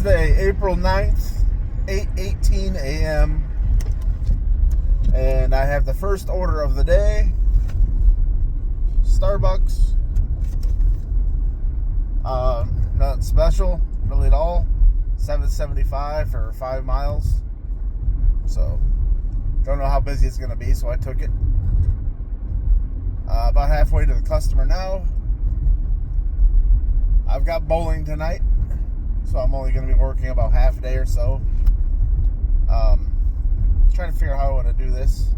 Wednesday, April 9th, 8:18 a.m. And I have the first order of the day. Starbucks. Nothing special, really at all. $7.75 for 5 miles. So, don't know how busy it's going to be, so I took it. About halfway to the customer now. I've got bowling tonight, so I'm only going to be working about half a day or so. Trying to figure out how I want to do this.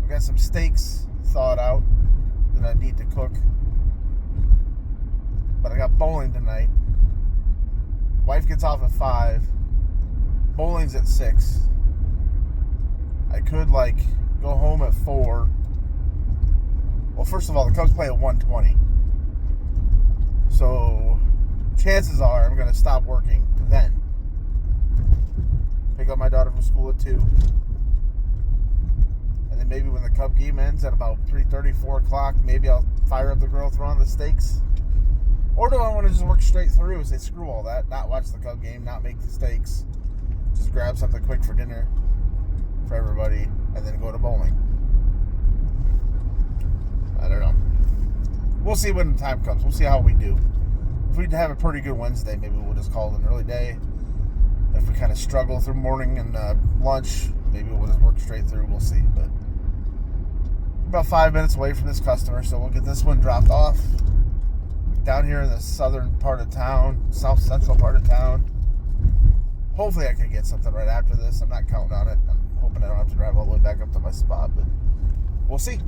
I've got some steaks thawed out that I need to cook. But I got bowling tonight. Wife gets off at 5. Bowling's at 6. I could go home at 4. Well, first of all, the Cubs play at 1:20. So chances are I'm going to stop working then. Pick up my daughter from school at 2. And then maybe when the Cub game ends at about 3:30, 4 o'clock, maybe I'll fire up the grill, throw on the steaks. Or do I want to just work straight through and say, screw all that, not watch the Cub game, not make the steaks, just grab something quick for dinner for everybody, and then go to bowling? I don't know. We'll see when the time comes. We'll see how we do. If we have a pretty good Wednesday, maybe we'll just call it an early day. If we kind of struggle through morning and lunch, maybe we'll just work straight through. We'll see. But about 5 minutes away from this customer, so we'll get this one dropped off. Down here in the southern part of town, south central part of town. Hopefully I can get something right after this. I'm not counting on it. I'm hoping I don't have to drive all the way back up to my spot, but we'll see.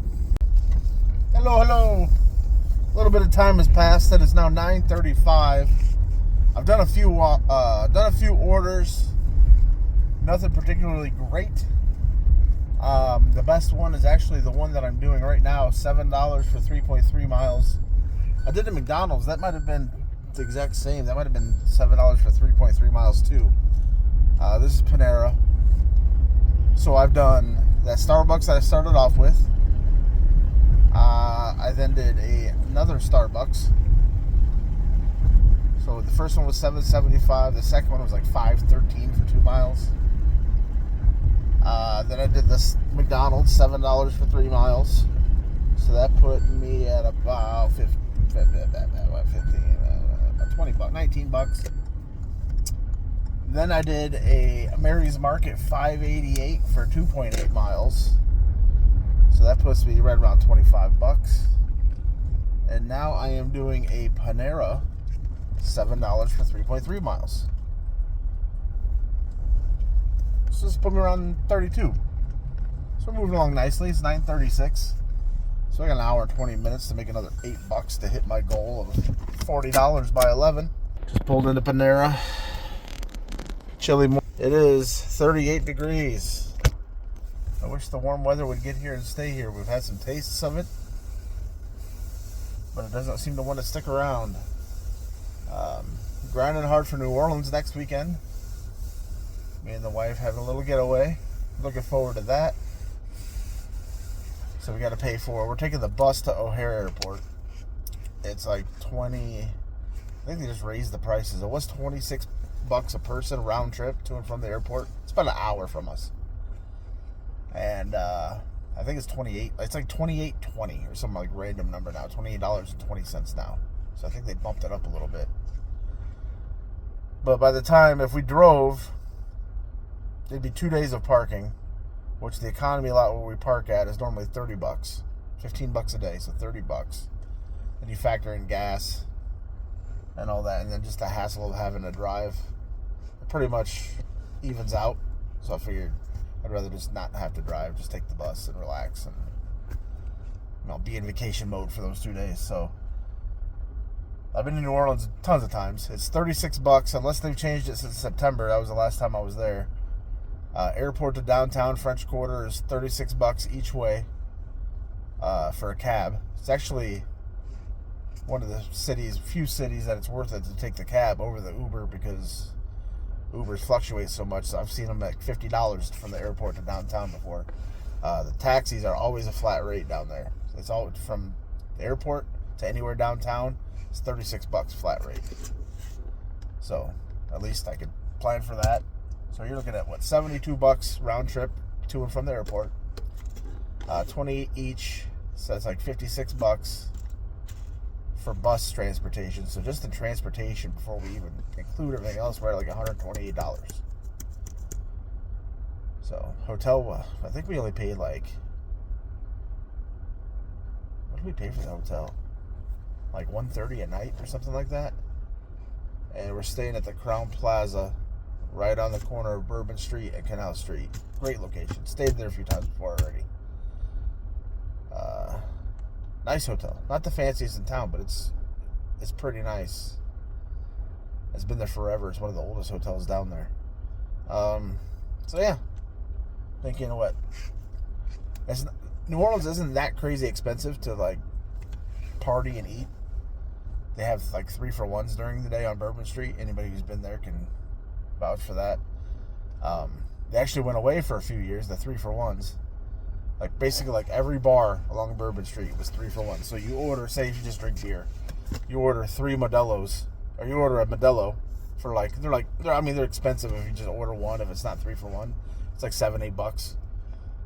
Hello. A little bit of time has passed, and it's now 9:35. I've done a few orders. Nothing particularly great. The best one is actually the one that I'm doing right now, $7 for 3.3 miles. I did at McDonald's. That might have been the exact same. That might have been $7 for 3.3 miles too. This is Panera. So I've done that Starbucks that I started off with. I then did another Starbucks. So the first one was $7.75. The second one was like $5.13 for 2 miles. Then I did this McDonald's, $7 for 3 miles. So that put me at about 20 bucks, 19 bucks. Then I did a Mary's Market, $5.88 for 2.8 miles. So that puts me right around 25 bucks. And now I am doing a Panera, $7 for 3.3 miles. So this put me around 32. So we're moving along nicely. It's 9:36. So I got an hour and 20 minutes to make another 8 bucks to hit my goal of $40 by 11. Just pulled into Panera. Chilly morning. It is 38 degrees. I wish the warm weather would get here and stay here. We've had some tastes of it, but it doesn't seem to want to stick around. Grinding hard for New Orleans next weekend. Me and the wife having a little getaway. Looking forward to that. So we got to pay for it. We're taking the bus to O'Hare Airport. It's like 20. I think they just raised the prices. It was 26 bucks a person round trip to and from the airport. It's about an hour from us. And I think it's 28. It's like 28.20 or some like random number now. $28.20 now. So I think they bumped it up a little bit. But by the time, if we drove, it'd be 2 days of parking, which the economy lot where we park at is normally 30 bucks. 15 bucks a day, so 30 bucks. And you factor in gas and all that, and then just the hassle of having to drive. It pretty much evens out. So I figured I'd rather just not have to drive, just take the bus and relax and be in vacation mode for those 2 days. So I've been to New Orleans tons of times. It's 36 bucks, unless they've changed it since September. That was the last time I was there. Airport to downtown French Quarter is 36 bucks each way for a cab. It's actually one of the few cities that it's worth it to take the cab over the Uber, because Ubers fluctuate so much. So I've seen them at $50 from the airport to downtown before. The taxis are always a flat rate down there. It's all from the airport to anywhere downtown. It's 36 bucks flat rate. So at least I could plan for that. So you're looking at what, $72 round trip to and from the airport. 20 each, so it's like $56 for bus transportation. So just the transportation before we even include everything else, we're at like $128. So hotel, I think we only paid like, what did we pay for the hotel? Like $130 a night or something like that. And we're staying at the Crown Plaza, right on the corner of Bourbon Street and Canal Street. Great location. Stayed there a few times before already. Nice hotel. Not the fanciest in town, but it's pretty nice. It's been there forever. It's one of the oldest hotels down there. So yeah, think, you know what? New Orleans isn't that crazy expensive to like party and eat. They have like 3-for-1s during the day on Bourbon Street. Anybody who's been there can vouch for that. They actually went away for a few years, the 3-for-1s. Like basically like every bar along Bourbon Street was 3-for-1. So you order, say if you just drink beer, you order 3 Modelo's, or you order a Modelo for like, they're expensive if you just order one. If it's not 3-for-1, it's like $7-8.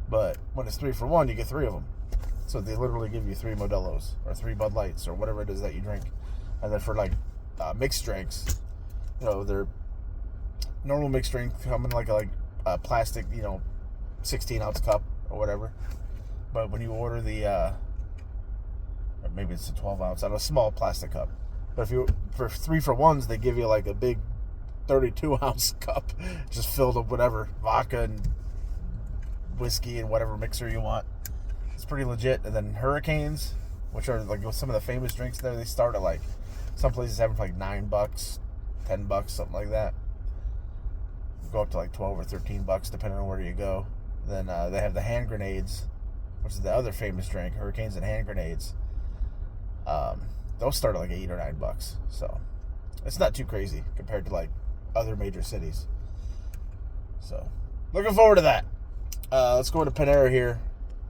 But when it's 3-for-1, you get 3 of them. So they literally give you 3 Modelo's or 3 Bud Lights or whatever it is that you drink. And then for like mixed drinks, you know, they're normal mixed drink come in like a plastic, 16-ounce cup or whatever. But when you order the, or maybe it's a 12-ounce, out of a small plastic cup. But if you, for 3-for-1s, they give you like a big 32-ounce cup, just filled with whatever, vodka and whiskey and whatever mixer you want. It's pretty legit. And then Hurricanes, which are like some of the famous drinks there, they start at like, some places have them for like $9, $10, something like that. Go up to like $12 or $13 depending on where you go. Then they have the hand grenades, which is the other famous drink, Hurricanes and hand grenades. Those start at like $8 or $9. So it's not too crazy compared to like other major cities. So looking forward to that. Let's go to Panera here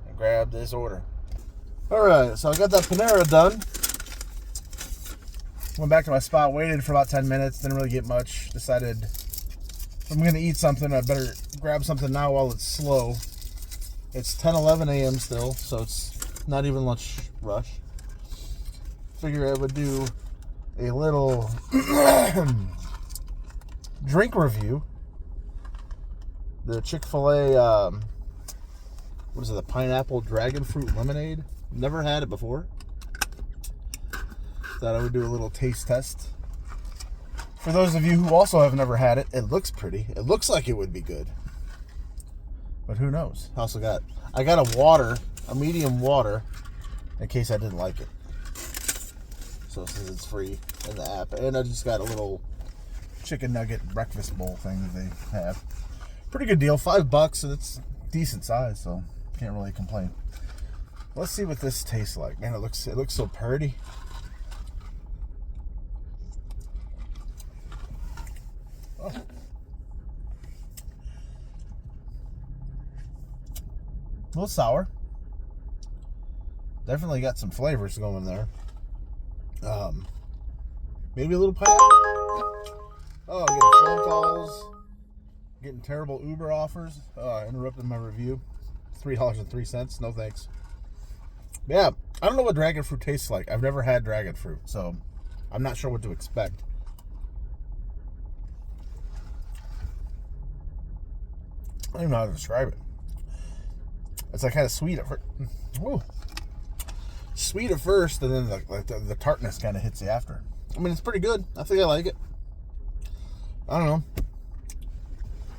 and grab this order. Alright, so I got that Panera done. Went back to my spot, waited for about 10 minutes, didn't really get much. Decided if I'm going to eat something, I better grab something now while it's slow. It's 10:11 a.m. still, so it's not even lunch rush. Figure I would do a little drink review. The Chick-fil-A, what is it, the pineapple dragon fruit lemonade. Never had it before. Thought I would do a little taste test. For those of you who also have never had it, it looks pretty. It looks like it would be good. But who knows? I got a medium water, in case I didn't like it. So since it's free in the app. And I just got a little chicken nugget breakfast bowl thing that they have. Pretty good deal, $5, and it's decent size, so can't really complain. Let's see what this tastes like. Man, it looks so pretty. Oh. A little sour. Definitely got some flavors going there. Maybe a little pineapple. Oh, I'm getting phone calls. Getting terrible Uber offers. Interrupted my review. $3.03. No thanks. Yeah, I don't know what dragon fruit tastes like. I've never had dragon fruit, so I'm not sure what to expect. I don't even know how to describe it. It's like kind of sweet at first. Woo. Sweet at first, and then the tartness kind of hits you after. I mean, it's pretty good. I think I like it. I don't know.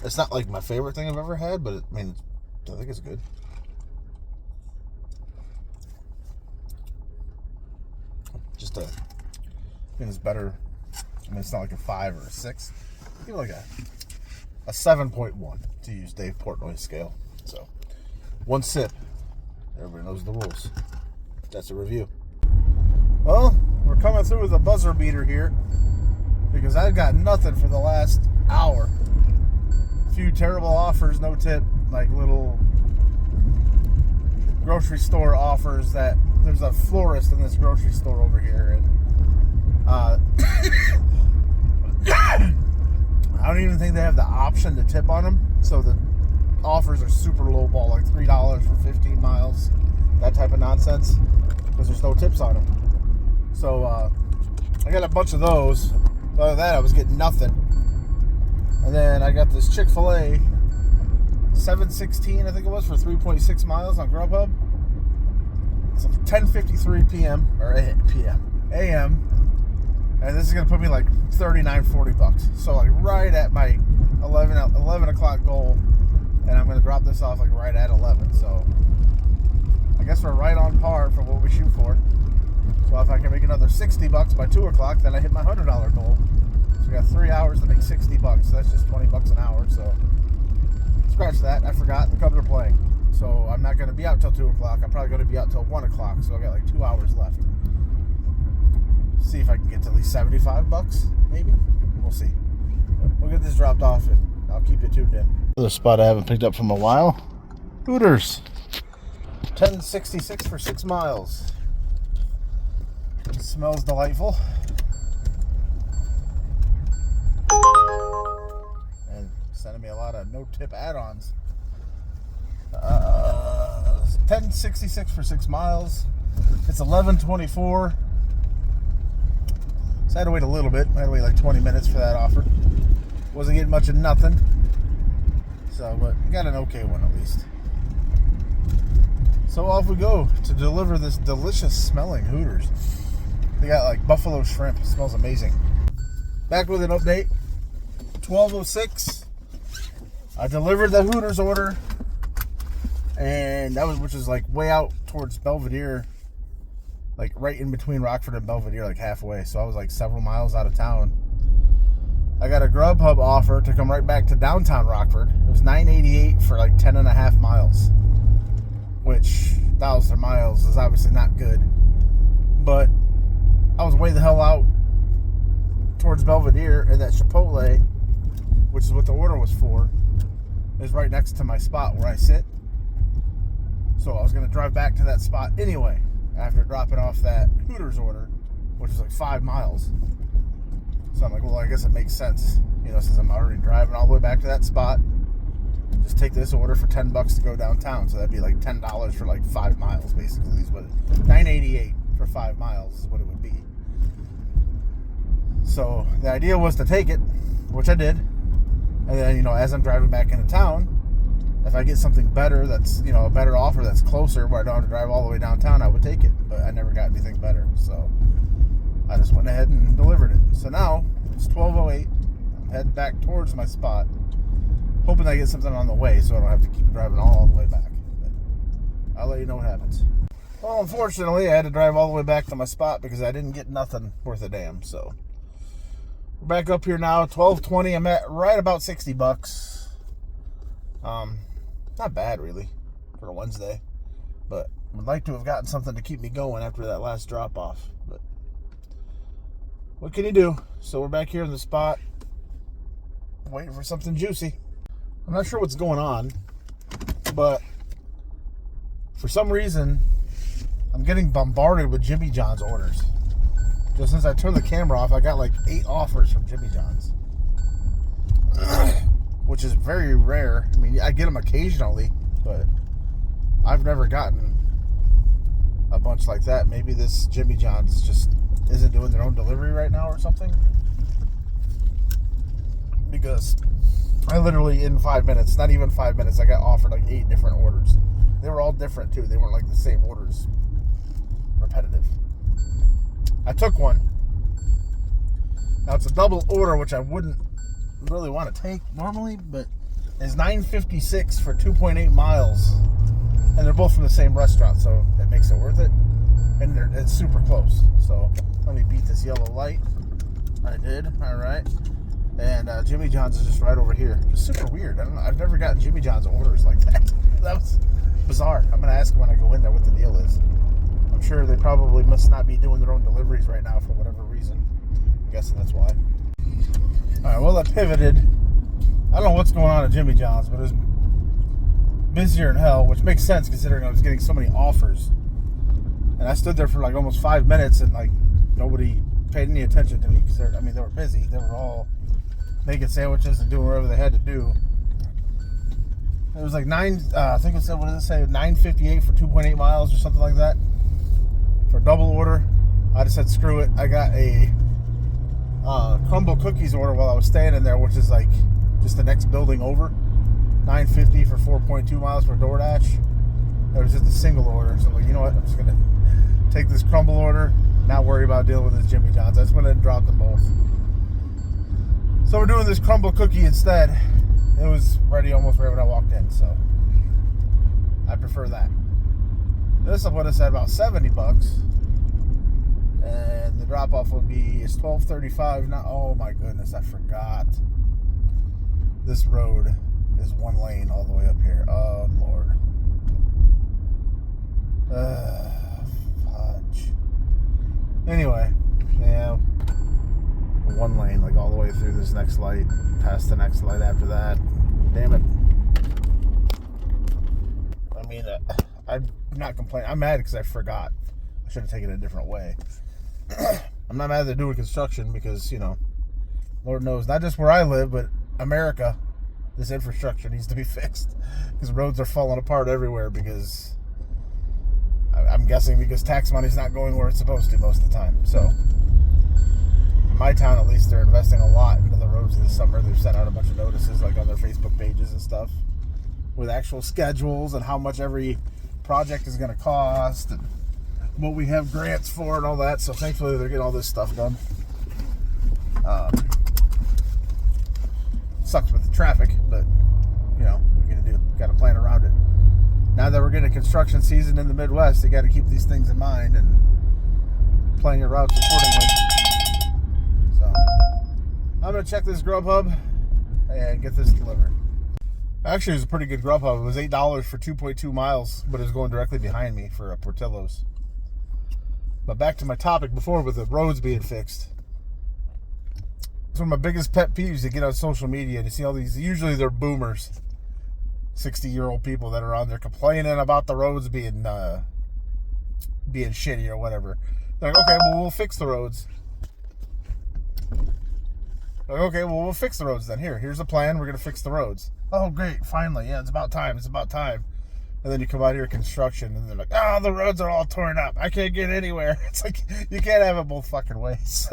It's not like my favorite thing I've ever had, but I think it's good. I think it's better. I mean, it's not like a 5 or a 6. Give it like a 7.1 to use Dave Portnoy's scale. So, one sip. Everybody knows the rules. That's a review. Well, we're coming through with a buzzer beater here because I've got nothing for the last hour. A few terrible offers, no tip, like little grocery store offers that there's a florist in this grocery store over here, and they have the option to tip on them. So the offers are super low ball, like $3 for 15 miles, that type of nonsense, because there's no tips on them. So I got a bunch of those. Other than that, I was getting nothing. And then I got this Chick-fil-A 716, I think it was, for 3.6 miles on Grubhub. It's 10:53 p.m. or a.m. And this is going to put me like $39-40. So like right at my 11 o'clock goal. And I'm going to drop this off like right at 11. So I guess we're right on par for what we shoot for. So if I can make another $60 by 2 o'clock, then I hit my $100 goal. So we got 3 hours to make $60. So that's just $20 an hour. So scratch that. I forgot. The Cubs are playing. So I'm not going to be out till 2 o'clock. I'm probably going to be out till 1 o'clock. So I got like 2 hours left. See if I can get to at least $75, maybe. We'll see. We'll get this dropped off and I'll keep you tuned in. Another spot I haven't picked up from a while. Hooters. 10.66 for 6 miles. It smells delightful. And sending me a lot of no-tip add-ons. 10.66 for 6 miles. It's 11.24. So I had to wait a little bit. I had to wait like 20 minutes for that offer. Wasn't getting much of nothing. So, but got an okay one at least. So off we go to deliver this delicious smelling Hooters. They got like buffalo shrimp. It smells amazing. Back with an update. 12:06. I delivered the Hooters order. And that was, which is like way out towards Belvedere. Like right in between Rockford and Belvedere, like halfway. So I was like several miles out of town. I got a Grubhub offer to come right back to downtown Rockford. It was $9.88 for like 10.5 miles. Which, 1,000 miles is obviously not good. But I was way the hell out towards Belvedere, and that Chipotle, which is what the order was for, is right next to my spot where I sit. So I was going to drive back to that spot anyway, after dropping off that Hooters order, which was like 5 miles. So I'm like, well, I guess it makes sense, you know, since I'm already driving all the way back to that spot. Just take this order for $10 to go downtown. So that'd be like $10 for like 5 miles, basically. Is what $9.88 for 5 miles is what it would be. So the idea was to take it, which I did. And then, you know, as I'm driving back into town, if I get something better that's, you know, a better offer that's closer where I don't have to drive all the way downtown, I would take it. But I never got anything better. So I just went ahead and delivered it. So now it's 12:08. I'm heading back towards my spot, hoping I get something on the way so I don't have to keep driving all the way back. But I'll let you know what happens. Well, unfortunately, I had to drive all the way back to my spot because I didn't get nothing worth a damn. So we're back up here now, 12:20. I'm at right about $60. Not bad really for a Wednesday, but would like to have gotten something to keep me going after that last drop off. But what can you do? So we're back here in the spot, waiting for something juicy. I'm not sure what's going on, but for some reason, I'm getting bombarded with Jimmy John's orders. Just since I turned the camera off, I got like 8 offers from Jimmy John's, which is very rare. I mean, I get them occasionally, but I've never gotten a bunch like that. Maybe this Jimmy John's just isn't doing their own delivery right now or something. Because I literally, in 5 minutes, not even 5 minutes, I got offered like 8 different orders. They were all different too. They weren't like the same orders. Repetitive. I took one. Now it's a double order, which I wouldn't really want to take normally, but it's $9.56 for 2.8 miles. And they're both from the same restaurant, so it makes it worth it. And it's super close. So let me beat this yellow light. I did. All right. And Jimmy John's is just right over here. It's super weird. I don't know. I've never gotten Jimmy John's orders like that. That was bizarre. I'm going to ask them when I go in there what the deal is. I'm sure they probably must not be doing their own deliveries right now for whatever reason. I'm guessing that's why. All right, well, I pivoted. I don't know what's going on at Jimmy John's, but it was busier than hell, which makes sense considering I was getting so many offers. And I stood there for like almost 5 minutes and like nobody paid any attention to me because they were busy. They were all making sandwiches and doing whatever they had to do. It was like I think it said, what did it say, $9.58 for 2.8 miles or something like that for a double order. I just said screw it. I got a crumble cookies order while I was standing there, which is like just the next building over. $9.50 for 4.2 miles for DoorDash. It was just a single order, so I'm like, you know what? I'm just gonna take this crumble order, not worry about dealing with this Jimmy John's. I just went ahead and dropped them both. So we're doing this crumble cookie instead. It was ready almost right when I walked in, so I prefer that. This would put us at about $70, and the drop off would be it's $12.35. Now, oh my goodness, I forgot. This road is one lane all the way up here. Oh Lord. Fudge. Anyway, yeah, one lane, like all the way through this next light, past the next light after that. Damn it. I mean, I'm not complaining. I'm mad because I forgot. I should have taken it a different way. I'm not mad that they're doing construction because, you know, Lord knows, not just where I live, but America, this infrastructure needs to be fixed because roads are falling apart everywhere because, I'm guessing because tax money's not going where it's supposed to most of the time. So, in my town, at least, they're investing a lot into the roads this summer. They've sent out a bunch of notices, like on their Facebook pages and stuff, with actual schedules and how much every project is going to cost and what we have grants for and all that. So, thankfully, they're getting all this stuff done. Sucks with the traffic, but, you know, what are you going to do? Got to plan around it. Now that we're getting a construction season in the Midwest, you got to keep these things in mind and plan your routes accordingly. So, I'm going to check this Grubhub and get this delivered. Actually, it was a pretty good Grubhub. It was $8 for 2.2 miles, but it was going directly behind me for Portillo's. But back to my topic before with the roads being fixed. It's one of my biggest pet peeves. You get on social media and you see all these, usually they're boomers, 60-year-old people that are on there complaining about the roads being shitty or whatever. They're like, okay, well, we'll fix the roads. Like, okay, well, we'll fix the roads then. Here's the plan. We're going to fix the roads. Oh, great. Finally. Yeah, it's about time. It's about time. And then you come out here construction and they're like, oh, the roads are all torn up. I can't get anywhere. It's like, you can't have it both fucking ways.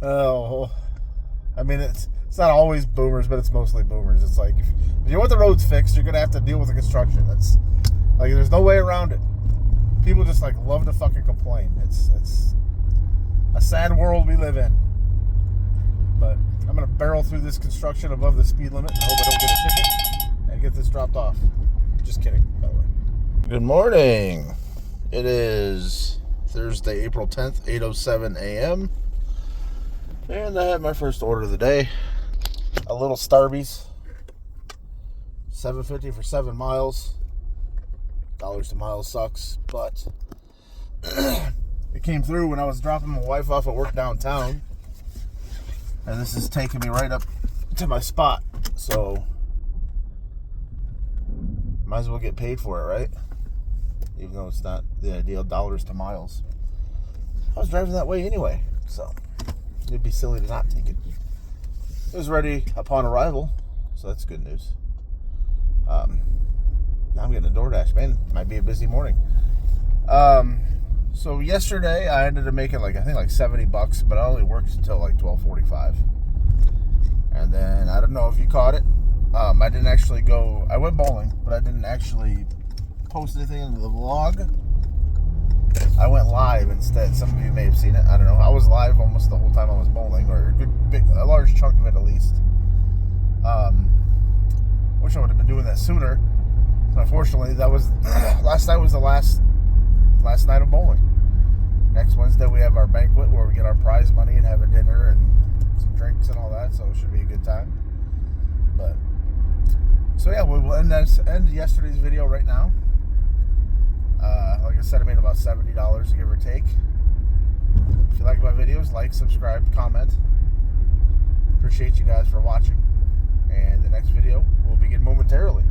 Oh, I mean, it's not always boomers, but it's mostly boomers. It's like, if you want the roads fixed, you're going to have to deal with the construction. That's like, there's no way around it. People just like love to fucking complain. It's a sad world we live in. But I'm going to barrel through this construction above the speed limit and hope I don't get a ticket and get this dropped off. Just kidding, by the way. Good morning. It is Thursday, April 10th, 8:07 a.m. And I had my first order of the day. A little Starbucks. $7.50 for 7 miles. Dollars to miles sucks, but it came through when I was dropping my wife off at work downtown. And this is taking me right up to my spot. So, might as well get paid for it, right? Even though it's not the ideal dollars to miles. I was driving that way anyway, so it'd be silly to not take it. It was ready upon arrival, so that's good news. Now I'm getting a DoorDash. Man, it might be a busy morning. So yesterday I ended up making I think $70, but I only worked until like 12:45. And then I don't know if you caught it. I didn't actually go. I went bowling, but I didn't actually post anything into the vlog. I went live instead. Some of you may have seen it. I don't know. I was live almost the whole time I was bowling, or a large chunk of it at least. Wish I would have been doing that sooner. But unfortunately, that was last night was the last night of bowling. Next Wednesday we have our banquet where we get our prize money and have a dinner and some drinks and all that. So it should be a good time. But so yeah, we'll end yesterday's video right now. Like I said, I made about $70, give or take. If you like my videos, like, subscribe, comment. Appreciate you guys for watching. And the next video will begin momentarily.